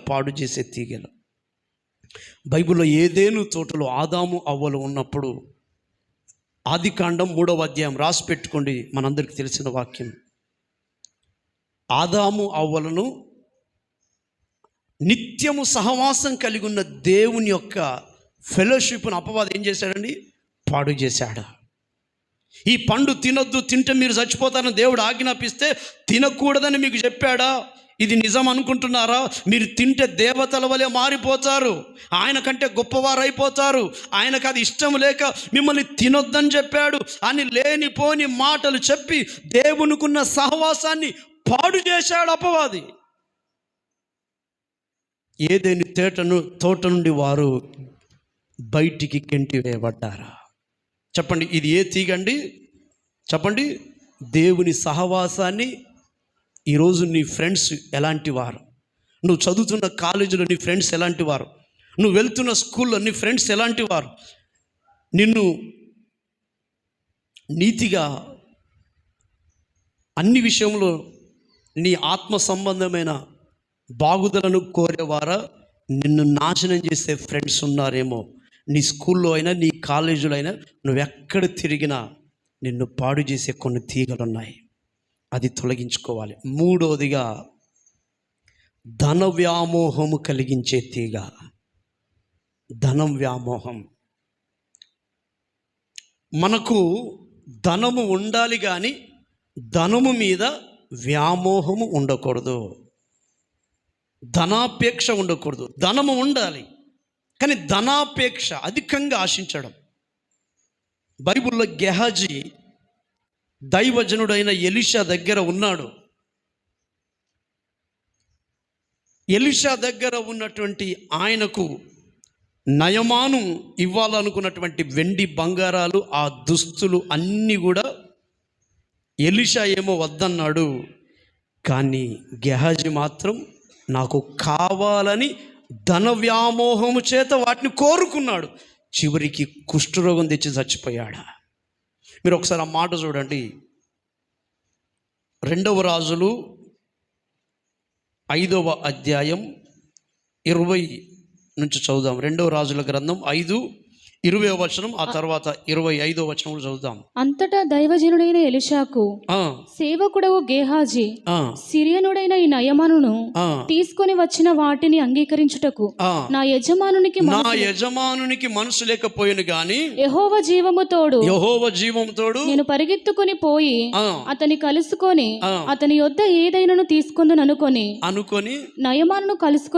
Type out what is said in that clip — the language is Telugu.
పాడు చేసే తీగలు. బైబిల్లో ఏదేను తోటలో ఆదాము అవ్వలు ఉన్నప్పుడు, ఆదికాండం 3వ అధ్యాయం రాసి పెట్టుకోండి, మనందరికీ తెలిసిన వాక్యం. ఆదాము అవ్వలను నిత్యము సహవాసం కలిగి ఉన్న దేవుని యొక్క ఫెలోషిప్ను అపవాది ఏం చేశాడండి? పాడు చేశాడు. ఈ పండు తినొద్దు, తింటే మీరు చచ్చిపోతారని దేవుడు ఆజ్ఞాపిస్తే తినకూడదని మీకు చెప్పాడా? ఇది నిజం అనుకుంటున్నారా? మీరు తింటే దేవతల వలె మారిపోతారు, ఆయన కంటే గొప్పవారు అయిపోతారు. ఆయనకు అది ఇష్టం లేక మిమ్మల్ని తినొద్దని చెప్పాడు అని లేనిపోని మాటలు చెప్పి దేవునికున్న సహవాసాన్ని పాడు చేశాడు అపవాది. ఏదేని తోట నుండి వారు బయటికి గెంటి వేయబడ్డారా? చెప్పండి, ఇది ఏ తీగండి? చెప్పండి. దేవుని సహవాసాన్ని. ఈరోజు నీ ఫ్రెండ్స్ ఎలాంటి వారు? నువ్వు చదువుతున్న కాలేజీలో నీ ఫ్రెండ్స్ ఎలాంటి వారు? నువ్వు వెళ్తున్న స్కూల్లో నీ ఫ్రెండ్స్ ఎలాంటి వారు? నిన్ను నీతిగా అన్ని విషయంలో నీ ఆత్మ సంబంధమైన బాగుదలను కోరేవారా? నిన్ను నాశనం చేసే ఫ్రెండ్స్ ఉన్నారేమో. నీ స్కూల్లో అయినా నీ కాలేజీలో అయినా నువ్వెక్కడ తిరిగినా నిన్ను పాడు చేసే కొన్ని తీగలు ఉన్నాయి. అది తొలగించుకోవాలి. 3వదిగా ధన వ్యామోహము కలిగించే తీగ. ధనం వ్యామోహం. మనకు ధనము ఉండాలి కానీ ధనము మీద వ్యామోహము ఉండకూడదు, ధనాపేక్ష ఉండకూడదు. ధనము ఉండాలి కానీ ధనాపేక్ష, అధికంగా ఆశించడం. బైబిల్లో గెహాజీ దైవజనుడైన ఎలీషా దగ్గర ఉన్నాడు. ఎలీషా దగ్గర ఉన్నటువంటి ఆయనకు నయమాను ఇవ్వాలనుకున్నటువంటి వెండి బంగారాలు, ఆ దుస్తులు అన్నీ కూడా ఎలీషా ఏమో వద్దన్నాడు. కానీ గెహాజీ మాత్రం నాకు కావాలని ధన వ్యామోహము చేత వాటిని కోరుకున్నాడు. చివరికి కుష్ఠరోగం తెచ్చి చచ్చిపోయాడు. మీరు ఒకసారి ఆ మాట చూడండి. 2వ రాజులు 5వ అధ్యాయం 20 నుంచి చదువుదాం. 2వ రాజుల గ్రంథం 5:20వ వచనం, ఆ తర్వాత 25వ వచనం చదువుదాం. అంతటా దైవజనుడైన ఎలీషాకు సేవకుడవు గేహాజీ సిరియనుడైన ఈ నయమానును తీసుకొని వచ్చిన వాటిని అంగీకరించుటకు నా యజమానునికి మనసు లేకపోయిన గాని యెహోవా జీవము తోడు నేను పరిగెత్తుకొని పోయి అతని కలుసుకొని అతని యొద్ద ఏదైనాను తీసుకుందని అనుకొని నయమానును కలుసుకొని